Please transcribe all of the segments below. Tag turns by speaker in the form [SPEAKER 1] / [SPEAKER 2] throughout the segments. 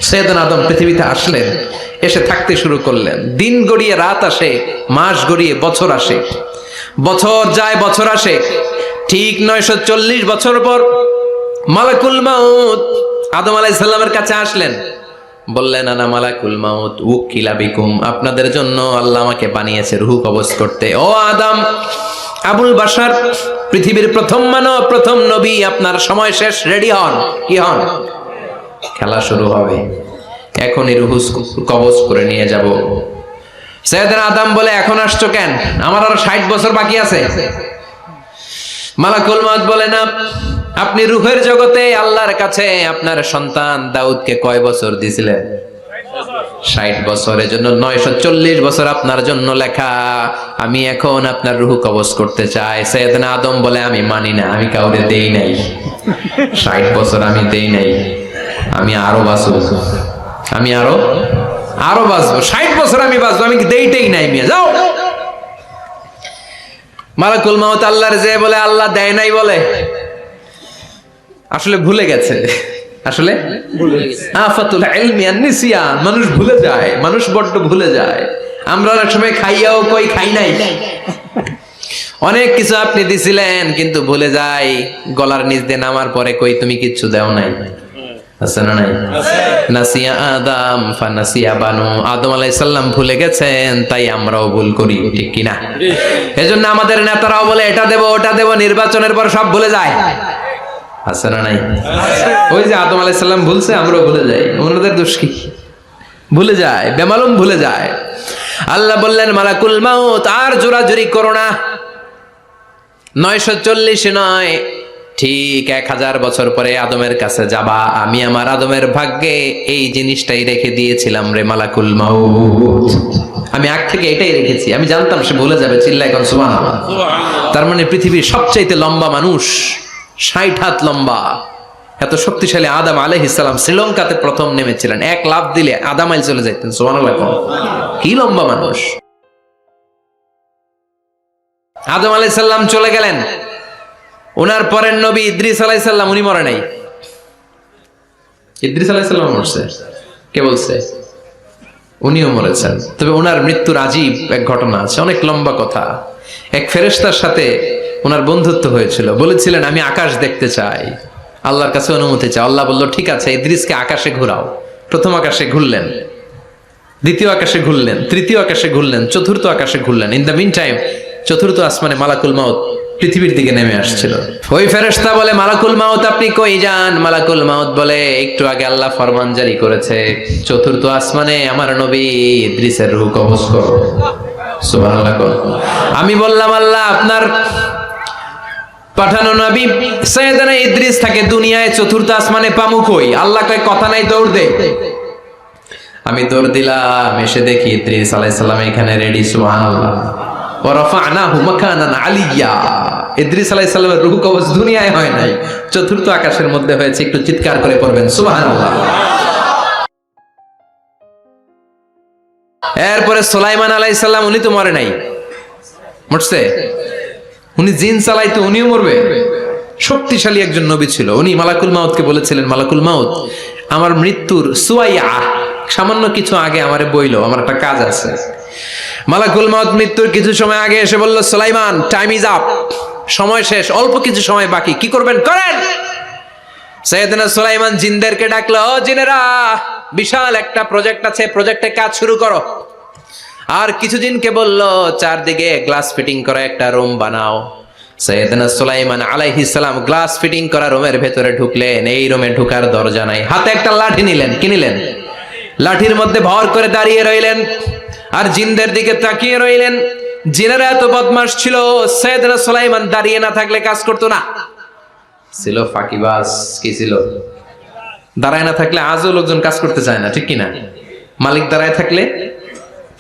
[SPEAKER 1] সৈয়দনা আদম পৃথিবীতে আসলেন, এসে থাকতে শুরু করলেন। দিন গড়িয়ে রাত আসে, মাস গড়িয়ে বছর আসে, বছর যায় বছর আসে। ঠিক 940 বছর পর মালাকুল মাউত আদম আলাইহিস সালামের কাছে আসলেন, বললেন আনা মালাকুল মাউত উকিলা বিকুম, আপনাদের জন্য আল্লাহ আমাকে বানিয়েছে রূহ কবজ করতে। ও আদম, আবুল বাশার, পৃথিবীর প্রথম মানব, প্রথম নবী, আপনার সময় শেষ, রেডি হন। কি হন? খেলা শুরু হবে, এখনই রূহ কবজ করে নিয়ে যাব। সৈয়দনা আদম বলে, এখন আসছো কেন? আমার আরো 60 বছর বাকি আছে। মালাকুল মাউত বলে, না, আপনি রূহের জগতে আল্লাহর কাছে আপনার সন্তান দাউদকে কয় বছর দিয়েছিলেন? 60 বছরের জন্য 940 বছর আপনার জন্য লেখা। আমি এখন আপনার রূহ কবজ করতে চাই। সৈয়দনা আদম বলে, আমি মানি না, আমি কাউরে দেই নাই, 60 বছর আমি দেই নাই, আমি আরো বাঁচবো, আমি আরো বাঁচবো, 60 বছর আমি বাঁচবো, আমি দেইটাই নাই। মিয়া যাও। মালাকুল মাউত আল্লাহর যে বলে, আল্লাহ দেয় নাই বলে, আসলে ভুলে গেছে। আসলে আফাতুল ইলমি আন-নিসিয়ান, মানুষ ভুলে যায়, মানুষ বড্ড ভুলে যায়। আমরা অনেক সময় খাইয়াও কই খাই নাই। অনেক কিছু আপনি দিছিলেন কিন্তু ভুলে যাই, গলার নিচ দিয়ে নামার পরে কই তুমি কিচ্ছু দাও নাই। আছে না নাই? নাসিয়া আদম ফানাসিয়া বানু, আদম আলাইহিস সালাম ভুলে গেছেন, তাই আমরাও ভুল করি, ঠিক কি না? এজন্য আমাদের নেতারাও বলে এটা দেব ওটা দেব, নির্বাচনের পর সব ভুলে যায়। আছে না নাই? ওই যে আদম আলাইহিস সালাম ভুলছে, আমরাও ভুলে যাই। ওনাদের দোষ কি? ভুলে যায়, বেমালুম ভুলে যায়। আল্লাহ বললেন, মালাকুল মাউত আর জোরাজুরি করো না, 940 নয়, ঠিক 1000 বছর পরে আদমের কাছে যাবা। আমি আমার আদমের ভাগ্যে এই জিনিসটাই রেখে দিয়েছিলাম রে মালাকুল মাউত, আমি আগ থেকে এটাই রেখেছি। আমি জানতাম সে ভুলে যাবে। চিল্লায় এখন সুবহানাল্লাহ। তার মানে পৃথিবীর সবচাইতে লম্বা মানুষ, 60 হাত লম্বা, এত শক্তিশালী আদম আলাইহিস সালাম শ্রীলঙ্কাতে প্রথম নেমেছিলেন। এক লাফ দিলে আধা মাইল চলে যাইতেন। সুবহানাল্লাহ। কি লম্বা মানুষ। আদম আলাইহিস সালাম চলে গেলেন, ওনার পরের নবী ইদ্রিস আলাইহিস সালাম, উনি মরে নাই। ইদ্রিস আলাইহিস সালাম মরছে, কে বলছে? উনিও মরেছেন। তবে ওনার মৃত্যুর আজীব এক ঘটনা আছে, অনেক লম্বা কথা। এক ফেরেশতার সাথে ওনার বন্ধুত্ব হয়েছিল, বলেছিলেন আমি আকাশ দেখতে চাই, আল্লাহর কাছে অনুমতি চাই। আল্লাহ বলল ঠিক আছে, ইদ্রিসকে আকাশে ঘোরাও। প্রথম আকাশে ঘুরলেন, দ্বিতীয় আকাশে ঘুরলেন, তৃতীয় আকাশে ঘুরলেন, চতুর্থ আকাশে ঘুরলেন। ইন দ্য মিন টাইম চতুর্থ আসমানে মালাকুল মাউত পৃথিবীর দিকে নেমে আসছিল। ওই ফেরেশতা বলে, মালাকুল মাউত আপনি কই যান? মালাকুল মাউত বলে, একটু আগে আল্লাহ ফরমান জারি করেছে, চতুর্থ আসমানে আমার নবী ইদ্রিসের রূহ কবজ করো। সুবহানাল্লাহ। আমি বললাম, আল্লাহ আপনার পাঠানো নবী সাইয়েদনা ইদ্রিস থাকে দুনিয়ায়, চতুর্থ আসমানে পামু কই? আল্লাহ কয় কথা নাই, দৌড় দে। আমি দৌড় দিলাম, এসে দেখি ইদ্রিস আলাইহিস সালাম এখানে রেডি। সুবহানাল্লাহ। ওয়া রাফা'নাহু মাকানান আলিয়্যা, ইদ্রিস আলাইহিস সালামের রূহ কবজ দুনিয়ায় হয় নাই, চতুর্থ আকাশের মধ্যে হয়েছে। একটু চিৎকার করে পড়বেন সুবহানাল্লাহ। এরপরে সুলাইমান আলাইহিস সালাম, উনি তো মরে নাই, মরছে। উনি জিন চালাইতো, উনিও মরবে। শক্তিশালী একজন নবী ছিল। উনি মালাকুল মাউতকে বলেছিলেন, মালাকুল মাউত আমার মৃত্যুর সুয়াইয়া, সামান্য কিছু আগে আমারে বইলো, আমার একটা কাজ আছে। মালাকুল মাউত মৃত্যুর কিছু সময় আগে এসে বলল, সুলাইমান টাইম ইজ আপ, সময় শেষ, অল্প কিছু সময় বাকি, কি করবেন করেন। সাইয়েদনা সুলাইমান জিনদেরকে ডাকলো, ও জিনেরা, বিশাল একটা প্রজেক্ট আছে, প্রজেক্টে কাজ শুরু করো। আর কিছু জিনকে বলল, চারদিকে গ্লাস ফিটিং করা একটা রুম বানাও। সাইয়েদনা সুলাইমান আলাইহিস সালাম গ্লাস ফিটিং করা রুমের ভেতরে ঢুকলেন। এই রুমে ঢুকার দরজা নাই, হাতে একটা লাঠি নিলেন। কি নিলেন? লাঠির মধ্যে ভর করে দাঁড়িয়ে রইলেন আর জিনদের দিকে তাকিয়ে রইলেন। জিনেরা এত বদমাশ ছিল, সাইয়েদনা সুলাইমান দাঁড়িয়ে না থাকলে কাজ করতো না। ছিল ফাঁকিবাজ। কি ছিল? দাঁড়ায় না থাকলে আজও লোকজন কাজ করতে চায় না, ঠিক কিনা? মালিক দাঁড়ায় থাকলে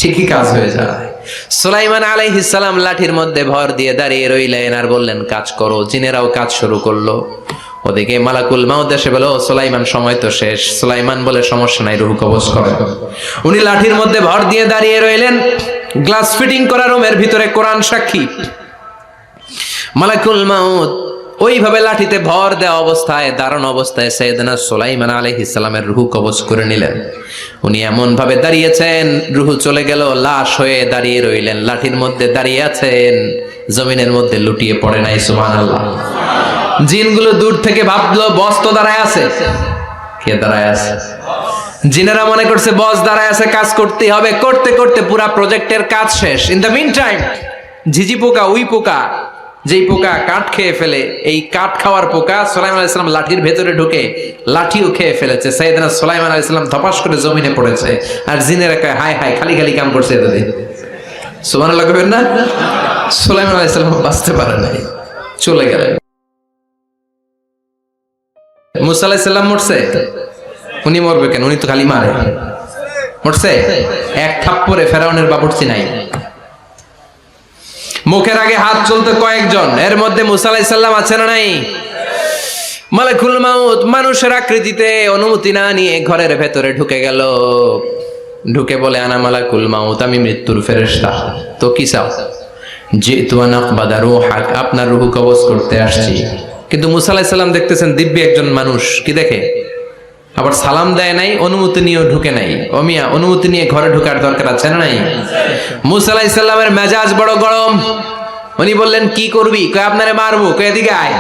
[SPEAKER 1] ঠিকই কাজ হয়ে যায়। সুলাইমান আলাইহিস সালাম লাঠির মধ্যে ভর দিয়ে দাঁড়িয়ে রইলেন আর বললেন কাজ করো। জিনেরাও কাজ শুরু করলো। ওদিকে মালাকুল মাউত এসে বলে, ও সুলাইমান সময় তো শেষ। সুলাইমান বলে, সমস্যা নাই, রূহ কবজ করো। উনি লাঠির মধ্যে ভর দিয়ে দাঁড়িয়ে রইলেন। গ্লাস ফিটিং করা রুমের ভিতরে কোরআন সাক্ষী। মালাকুল মাউত ওইভাবে লাঠিতে ভর দেওয়া অবস্থায়, দাঁড়ানো অবস্থায় সাইয়েদনা সুলাইমান আলাইহিস সালামের রূহ কবজ করে নিলেন। উনি এমন ভাবে দাঁড়িয়েছেন, রূহ চলে গেল, লাশ হয়ে দাঁড়িয়ে রইলেন। লাঠির মধ্যে দাঁড়িয়ে আছেন, জমিনের মধ্যে লুটিয়ে পড়ে নাই। সুবহানাল্লাহ। জিনগুলো দূর থেকে ভাবলো বস তো দাঁড়ায় আছে। কে দাঁড়ায় আছে? জিনেরা মনে করছে বস দাঁড়ায় আছে, কাজ করতেই হবে। করতে করতে পুরা প্রজেক্টের কাজ শেষ। ইন দ্য মিন টাইম ঝিঝি পোকা, উই পোকা, যেই পোকা কাঠ খেয়ে ফেলে, এই কাঠ খাওয়ার পোকা সুলাইমান আলাইহিস সালাম লাঠির ভেতরে ঢুকে লাঠিও খেয়ে ফেলেছে। সাইয়েদনা সুলাইমান আলাইহিস সালাম ধপাস করে জমিনে পড়েছে। আর জিনেরা কয় হায় হায়, খালি খালি কাম করছে এতদিন। সুবহানাল্লাহ কইবেন না? সুলাইমান আলাইহিস সালাম বাঁচতে পারে নাই, চলে গেলেন। মুসা আলাইহিস সালাম মরছে? উনি মরবে কেন? উনি তো খালি মারে। মরছে? এক থাপ্পড়ে ফেরাউনের বাবুর্চি নাই। মুখের আগে হাত চলতে কয়েকজন, এর মধ্যে মুসা আলাইহিস সালাম আছে না নাই? মালাকুল মাউত মানুষের আকৃতিতে অনুমতি না নিয়ে ঘরের ভেতরে ঢুকে গেল। ঢুকে বলে আনা মালাকুল মাউত, আমি মৃত্যুর ফেরেশতা। তো কি চাও? জিতু আন আকবাদা রূহাক, আপনার রূহ কবজ করতে আসছি। কিন্তু মুসা আলাইহিস সালাম দেখতেছেন দিব্যি একজন মানুষ, কি দেখে? আবার সালাম দেয় নাই, অনুমতি নিয়েও ঢুকে নাই। অমিয়া অনুমতি নিয়ে ঘরে ঢোকার দরকার আছে না নাই? মুসা আলাইহিস সালামের মেজাজ বড় গরম। উনি বললেন কি করবি? কয় আপনারে মারবো। কয় এদিকে আয়।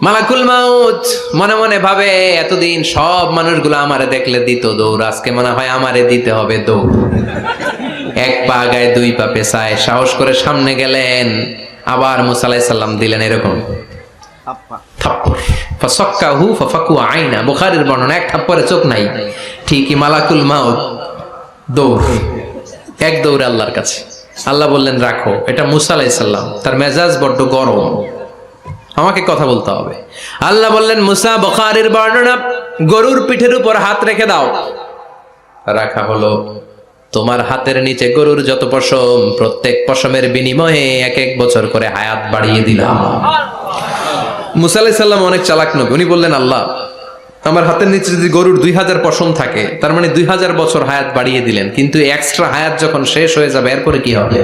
[SPEAKER 1] মালাকুল মাউত মনে মনে ভাবে এতদিন সব মানুষগুলো আমারে দেখলে দিত দৌড়, আজকে মনে হয় আমারে দিতে হবে দৌড়। এক পা গায়ে দুই পা পেছায় সাহস করে সামনে গেলেন। আবার মুসা আলাইহিস সালাম দিলেন এরকম থাপ্পড়। ফাসাক্কাহু ফাফাকু আইনা, বুখারীর বর্ণনা, এক থাপ্পড়ে চোখ নাই। ঠিকই মালাকুল মাউত দৌড়, এক দৌড়ে আল্লাহর কাছে। আল্লাহ বললেন রাখো, এটা মুসা আলাইহিস সালাম, তার মেজাজ বড্ড গরম, আমাকে কথা বলতে হবে। আল্লাহ বললেন মুসা, বুখারীর বর্ণনা, গরুর পিঠের উপর হাত রেখে দাও। রাখা হলো। তোমার হাতের নিচে গরুর যত পশম, প্রত্যেক পশমের বিনিময়ে এক এক বছর করে হায়াত বাড়িয়ে দিলাম। মুসা আলাইহিস সালাম অনেক চালাক নবী। উনি বললেন আল্লাহ, আমার হাতের নিচে যদি গরুর 2000 পশম থাকে, তার মানে 2000 বছর হায়াত বাড়িয়ে দিলেন। কিন্তু এক্সট্রা হায়াত যখন শেষ হয়ে যাবে এরপরে কি হবে?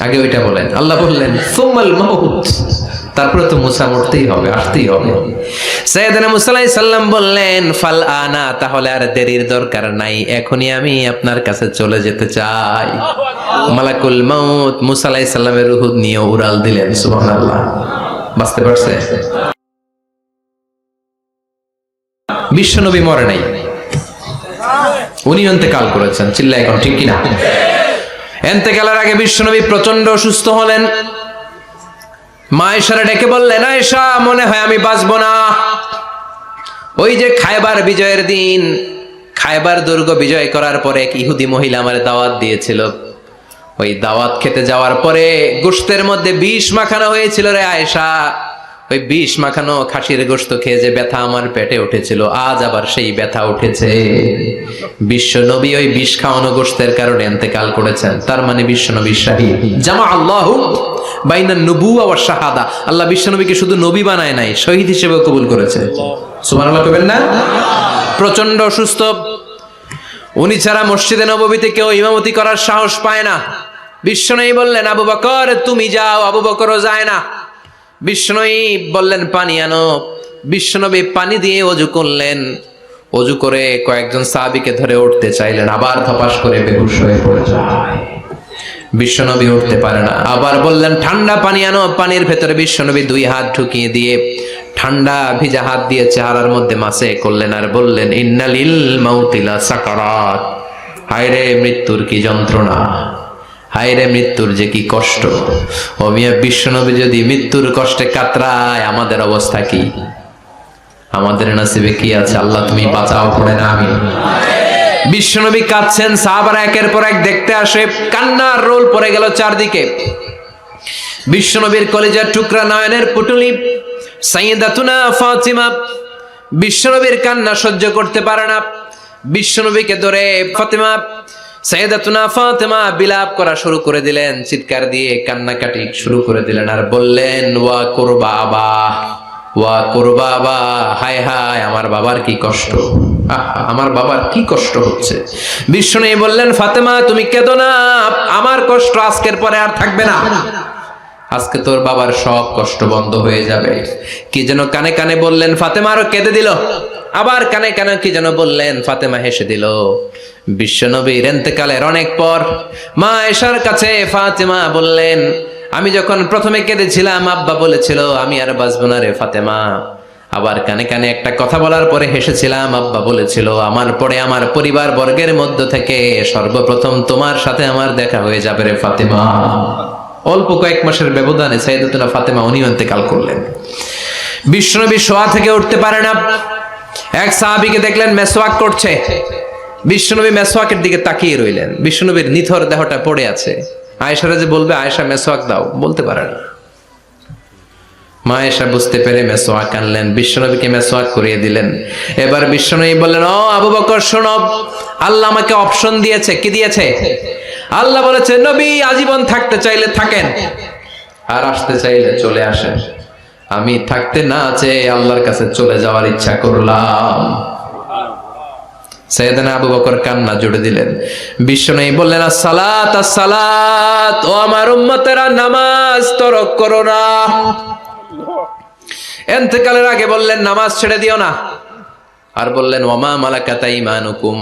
[SPEAKER 1] আগে ওইটা বলেন। আল্লাহ বললেন সুম্মাল মাউত, তারপরে তো মুসা মরতেই হবে, আসতেই হবে। সাইয়েদনা মুসা আলাইহিস সালাম বললেন ফাল আনা, তাহলে আর দেরির দরকার নাই, এখনই আমি আপনার কাছে চলে যেতে চাই। মালাকুল মাউত মুসা আলাইহিস সালামের রূহ নিয়ে উড়াল দিলেন। সুবহানাল্লাহ। বাঁচতে পারছে? বিশ্বনবী মরে নাই, উনি ইন্তেকাল করেছেন। চিল্লায় এখন ঠিক কিনা? ইন্তেকালের আগে বিশ্বনবী প্রচন্ড অসুস্থ হলেন। মা আয়েশারে ডেকে বললেন, আয়েশা মনে হয় আমি বাঁচবো না। ওই যে খায়বার বিজয়ের দিন, খায়বার দুর্গ বিজয় করার পরে এক ইহুদি মহিলা আমার দাওয়াত দিয়েছিল। ওই দাওয়াত খেতে যাওয়ার পরে গোশতের মধ্যে বিষ মাখানো হয়েছিল রে আয়েশা। ওই বিষ মাখানো খাসির গোশত খেয়ে যে ব্যথা আমার পেটে উঠেছিল, আজ আবার সেই ব্যথা উঠেছে। বিশ্ব নবী ওই বিষ খাওয়ানো গোশতের কারণে ইন্তেকাল করেছেন। তার মানে বিশ্ব নবী শাহীদ। জামা আল্লাহু বাইনান নুবুওয়া ওয়াশ শাহাদা, আল্লাহ বিশ্ব নবীকে শুধু নবী বানায় নাই, শহীদ হিসেবে কবুল করেছে। সুবহানাল্লাহ কইবেন না? প্রচন্ড অসুস্থ, উনি ছাড়া মসজিদে নববীতে কেউ ইমামতি করার সাহস পায় না। বিশ্বনবী বললেন আবু বকর তুমি যাও, আবু বকরও যায় না। বিশ্বনবী বললেন পানি আনো। বিশ্বনবী পানি দিয়ে ওযু করলেন। ওযু করে কয়েকজন সাহাবীকে ধরে উঠতে চাইলেন, আবার ধপাস করে বেহুশ হয়ে পড়ে যায়। বিশ্বনবী উঠতে পারে না। আবার বললেন ঠান্ডা পানি আনো। পানির ভেতরে বিশ্বনবী 2 হাত ঢুকিয়ে দিয়ে ঠান্ডা ভিজা হাত দিয়ে চেহারার মধ্যে মাসে করলেন আর বললেন ইন্নালিল মাউতিলা সাকারাত, হায়রে মৃত্যুর কি যন্ত্রণা, হায়রে মৃত্যুর যে কি কষ্ট। ও মিয়া, বিশ্বনবী যদি মৃত্যুর কষ্টে কাতরায়, আমাদের অবস্থা কি? আমাদের নসিবে কি আছে? আল্লাহ তুমি বাঁচাও, পড়ে না আমি। বিশ্বনবী কাঁদছেন, সাহাবারা একের পর এক দেখতে আসে, কান্নার রোল পড়ে গেল চারদিকে। বিশ্বনবীর কলিজার টুকরা নয়নের পুটুলি সাইয়্যিদাতুনা ফাতিমা বিশ্বনবীর কান্না সহ্য করতে পারে না। বিশ্বনবীকে ধরে ফাতিমা, সাইয়্যিদাতুনা ফাতিমা বিলাপ করা শুরু করে দিলেন, চিৎকার দিয়ে কান্নাকাটি শুরু করে দিলেন আর বললেন ওয়া কুরবাবা, ওয়া কুরবাবা, হায় হায় আমার বাবার কি কষ্ট, আমার বাবার কি কষ্ট হচ্ছে। বিশ্বনবী বললেন ফাতেমা তুমি কেঁদো না, আমার কষ্ট আজকের পরে আর থাকবে না। আজকে তোর বাবার সব কষ্ট বন্ধ হয়ে যাবে। কি যেন কানে কানে বললেন, ফাতেমা আরো কেঁদে দিল। আবার কানে কানে কি যেন বললেন, ফাতেমা হেসে দিল। বিশ্বনবীর ইন্তেকালের অনেক পর মা আয়েশার কাছে ফাতেমা বললেন, আমি যখন প্রথমে কেঁদেছিলাম আব্বা বলেছিল আমি আর বাঁচব না রে ফাতেমা। আবার কানে কানে একটা কথা বলার পরে হেসেছিলাম, আব্বা বলেছিল আমার পরে আমার পরিবার বর্গের মধ্য থেকে সর্বপ্রথম তোমার সাথে আমার দেখা হয়ে যাবে রে ফাতেমা। অল্প কয়েক মাসের ব্যবধানে সাইয়েদাতুনা ফাতেমা উনি ইন্তেকাল করলেন। বিশ্বনবী শোয়া থেকে উঠতে পারে না। এক সাহাবীকে দেখলেন মেসওয়াক করছে। বিশ্বনবী মেসওয়াকের দিকে তাকিয়ে রইলেন। বিশ্বনবীর নিথর দেহটা পড়ে আছে। আয়েশারা যে বলবে আয়েশা মেসওয়াক দাও, বলতে পারে না। মা আয়েশা বুঝতে পেরে মেসওয়াক আনলেন, বিশ্বনবীকে মেসওয়াক করিয়ে দিলেন। এবার বিশ্বনবী বললেন, ও আবু বকর শোনো, আল্লাহ আমাকে অপশন দিয়েছে। কি দিয়েছে? আল্লাহ বলেছে নবী আজীবন থাকতে চাইলে থাকেন, আর আসতে চাইলে চলে আসেন। আমি থাকতে না চেয়ে আল্লাহর কাছে চলে যাওয়ার ইচ্ছা করলাম। সাইয়েদনা আবু বকর কান্না জুড়ে দিলেন। বিশ্বনবী বললেন, আসসালাত আসসালাত, ও আমার উম্মতেরা নামাজ তরক করো না। ইন্তেকালের আগে বললেন নামাজ ছেড়ে দিও না। আর বললেন ওয়ামা মালাকাত আইমানুকুম,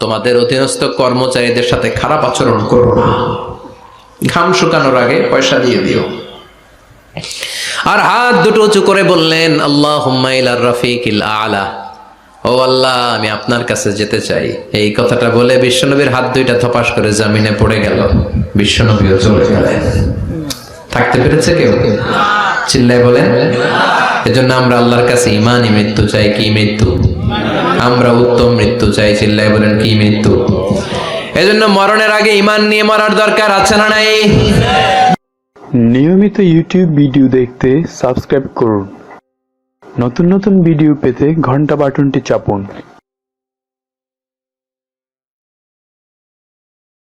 [SPEAKER 1] তোমাদের অধীনস্থ কর্মচারীদের সাথে খারাপ আচরণ করো না। ঘাম শুকানোর আগে পয়সা দিয়ে দিও। আর হাত দুটো উঁচু করে বললেন আল্লাহুম্মা ইলার রাফিকিল আলা, ও আল্লাহ আমি আপনার কাছে যেতে চাই। এই কথাটা বলে বিশ্বনবীর হাত দুইটা থপাস করে জমিনে পড়ে গেল। বিশ্বনবীও চলে গেলেন। থাকতে পেরেছে কেউ? চিল্লায় বলেন। এজন্য আমরা আল্লাহর কাছে ইমানই মৃত্যু চাই। কি মৃত্যু? আমরা উত্তম মৃত্যু চাই। চিল্লায় বলেন কি মৃত্যু? এজন্য মরণের আগে ইমান নিয়ে মরার দরকার আছে না নাই?
[SPEAKER 2] নিয়মিত ইউটিউব ভিডিও দেখতে সাবস্ক্রাইব করুন। নতুন নতুন ভিডিও পেতে ঘন্টা বাটনটি চাপুন।